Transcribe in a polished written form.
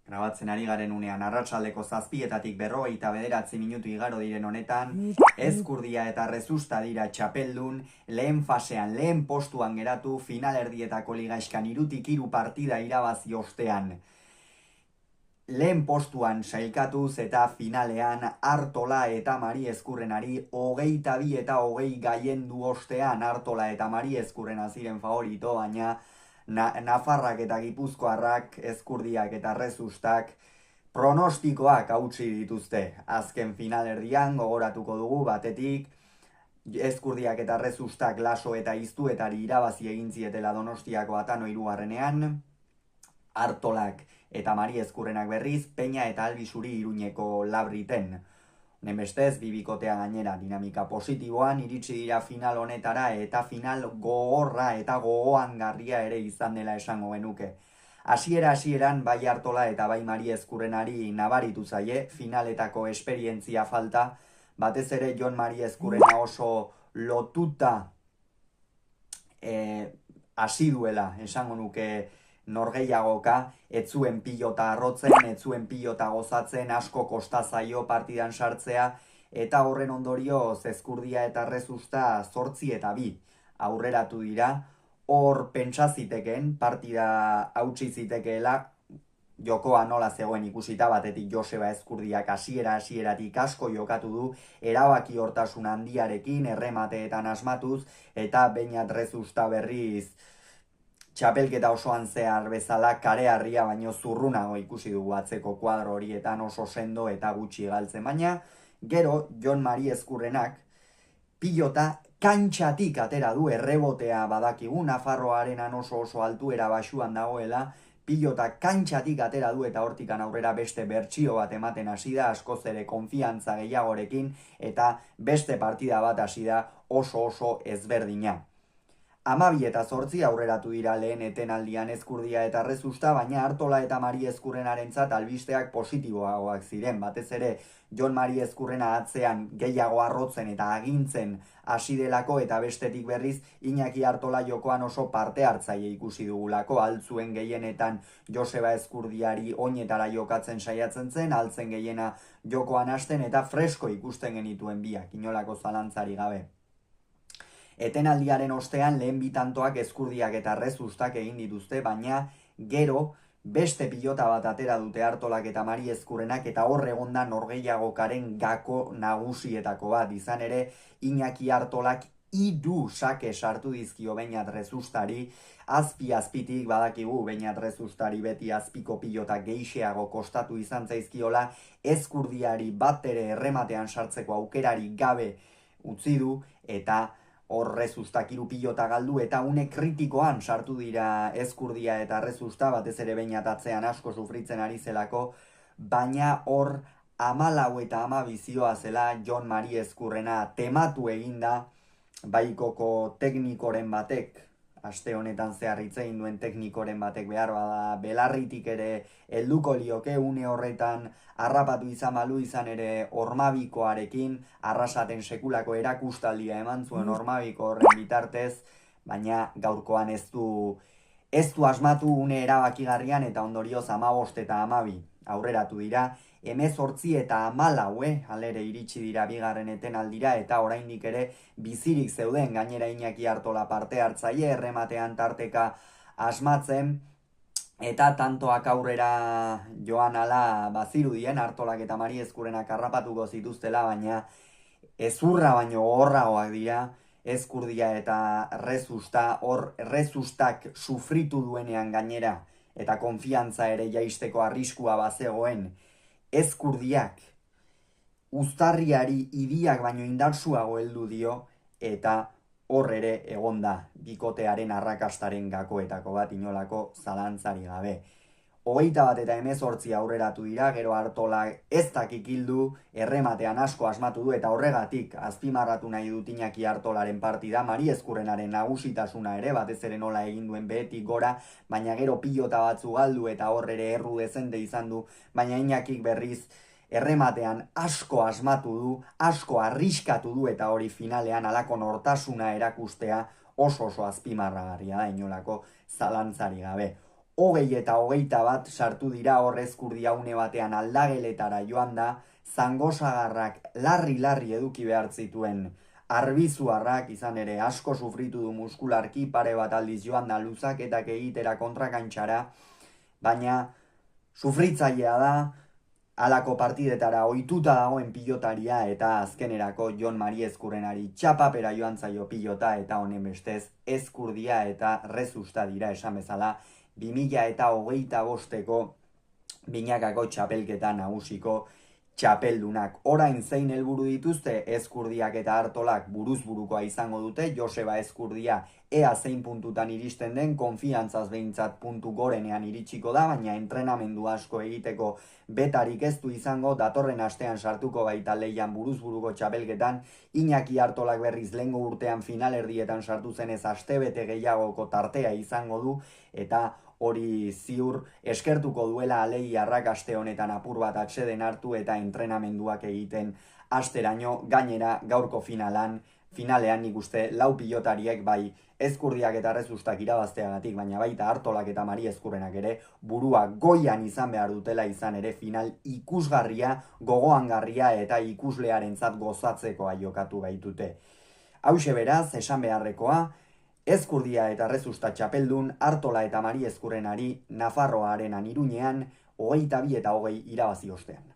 Grabatzen ari garen unean arratsaldeko 7:00 berrogeita 9 minutu igaro diren honetan, Ezkurdia eta Rezusta dira txapeldun, lehen fasean, lehen postuan geratu, finalerdietako ligaiskan 3-3 partida irabazi ostean. Lehen postuan sailkatuz eta finalean Artola eta Mari Ezkurrenari 22 eta 20 gaiendu ostean Artola eta Mari Ezkurrena ziren favorito, baina Nafarrak eta Gipuzkoarrak, Ezkurdiak eta Rezustak pronostikoak hautsi dituzte. Azken finalerdian gogoratuko dugu batetik Ezkurdiak eta Rezustak Laso eta Iztuetari irabazi egin zietela Donostiako Atano 3. Artolak eta Mari Ezkurrenak berriz Peña eta Albizuri Iruñeko Labriten. Nemestez, bibikotea gainera dinamika positiboan iritsi dira final honetara eta final gogorra eta gogoangarria ere izan dela esango genuke. Hasieran bai Artola eta bai Mari Ezkurrenari nabaritu zaie, finaletako esperientzia falta, batez ere Jon Mari Ezkurrena oso lotuta hasi duela, esango nuke norgehiagoka, ez zuen pilota arrotzen, ez zuen pilota gozatzen, asko kosta zaio partidan sartzea, eta horren ondorioz Ezkurdia eta Rezusta 8 eta 2 aurreratu dira. Hor pentsa ziteken, partida hautsi zitekeela, jokoa nola zegoen ikusita, batetik Joseba Ezkurdiak hasieratik asko jokatu du, erabaki hortasun handiarekin, erremateetan asmatuz, eta Beñat Rezusta berriz txapelketa osoan zehar bezala kareharria baino zurrunago ikusi dugu atzeko kuadro horietan, oso sendo eta gutxi galtzen, baina gero Jon Mari Ezkurrenak pilota kantxatik atera du, errebotea badakigu, Nafarroarenan oso altuera baxuan dagoela, pilota kantxatik atera du eta hortikan aurrera beste bertsio bat ematen hasi da, askoz ere konfiantza gehiagorekin, eta beste partida bat hasi da oso ezberdina. 12 eta 8 aurreratu dira lehen etenaldian Ezkurdia eta Rezusta, baina Artola eta Mari Ezkurrenarentzat albisteak positiboagoak ziren. Batez ere Jon Mari Ezkurrena atzean gehiago arrotzen eta agintzen hasi delako, eta bestetik berriz Iñaki Artola jokoan oso parte hartzaile ikusi dugulako, altzuen gehienetan Joseba Ezkurdiari oinetara jokatzen saiatzen zen, altzen gehiena jokoan hasten eta fresko ikusten genituen biak, inolako zalantzari gabe. Etenaldiaren ostean lehen bitantoak Ezkurdiak eta Rezustak egin dituzte, baina gero beste pilota bat atera dute Artolak eta Mari Ezkurrenak, eta hor egonda norgehiagokaren gako nagusietako bat, izan ere Iñaki Artolak 3 sake sartu dizkio Beñat Rezustari, azpitik badakigu Beñat Rezustari beti azpiko pilota geixeago kostatu izan zaizkiola, Ezkurdiari bat ere errematean sartzeko aukerari gabe utzi du, eta hor Rezustak 3 pilota galdu, eta une kritikoan sartu dira Ezkurdia eta Rezusta, batez ere Beñat atzean asko sufritzen ari zelako, baina hor 14 eta 12 zioa zela Jon Mari Ezkurrena tematu eginda, baikoko teknikoren batek, aste honetan zehar hitz egin duen teknikoren batek behar bada belarritik ere helduko lioke, une horretan harrapatu izan balu izan ere Ormabikoarekin, arrasaten sekulako erakustaldia eman zuen Ormabiko horren bitartez, baina gaurkoan ez du asmatu une erabakigarrian, eta ondorioz 15 eta 12 aurreratu dira, 18 eta 14 alere iritsi dira bigarren etenaldira, eta oraindik ere bizirik zeuden gainera Iñaki Artola parte hartzaile, errematean tarteka asmatzen, eta tantoak aurrera joan ala bazirudien Artolak eta Mari Ezkurrenak harrapatuko zituztela, baina ezurra baino gogorragoak dira Ezkurdia eta Rezusta. Hor Rezustak sufritu duenean gainera, eta konfiantza ere jaisteko arriskua bazegoen, Ezkurdiak uztarriari idiak baino indartsuago heldu dio, eta hor ere egonda bikotearen arrakastaren gakoetako bat, inolako zalantzari gabe. 21 eta 18 aurreratu dira, gero Artola ez dakik hildu, errematean asko asmatu du, eta horregatik azpimarratu nahi dut Iñaki Artolaren partida, Mari Ezkurrenaren nagusitasuna ere, batez ere nola egin duen behetik gora, baina gero pilota batzu galdu eta hor ere erru dezente izan du, baina Iñakik berriz errematean asko asmatu du, asko arriskatu du, eta hori finalean halako nortasuna erakustea oso azpimarragarria da, inolako zalantzari gabe. 20-21 sartu dira hor Ezkurdia une batean aldageletara joan da, Zangosagarrak larri eduki behar zituen. Arbizuarrak izan ere asko sufritu du muskularki, pare bat aldiz joan da luzaketak egitera kontrakantxara, baina sufritzailea da, halako partidetara ohituta dagoen pilotaria eta azkenerako Jon Mari Ezkurrenari txapapera joan zaio pilota eta honen bestez Ezkurdia eta Rezusta dira esan bezala 2025ko binakako txapelketa nagusiko txapeldunak. Orain zein helburu dituzte? Ezkurdiak eta Artolak buruzburukoa izango dute, Joseba Ezkurdia ea zein puntutan iristen den, konfiantzaz behintzat puntu gorenean iritsiko da, baina entrenamendu asko egiteko betarik ez du izango, datorren astean sartuko baita leian buruzburuko txapelketan, Iñaki Artolak berriz lehengo urtean finalerdietan sartu zenez astebete gehiagoko tartea izango du, eta hori ziur eskertuko duela alei arrakaste honetan apur bat atseden hartu eta entrenamenduak egiten asteraino. Gainera gaurko finalean nik uste lau pilotariek bai Ezkurdiak eta Rezustak irabazteagatik, baina baita Artolak eta Mari Ezkurrenak ere burua goian izan behar dutela izan ere final ikusgarria, gogoangarria eta ikuslearentzat gozatzekoa jokatu baitute. Hauxe beraz, esan beharrekoa, Ezkurdia eta Rezusta txapeldun, Artola eta Mari Ezkurrenari Nafarroa Arenan Iruñean 22-20 irabazi ostean.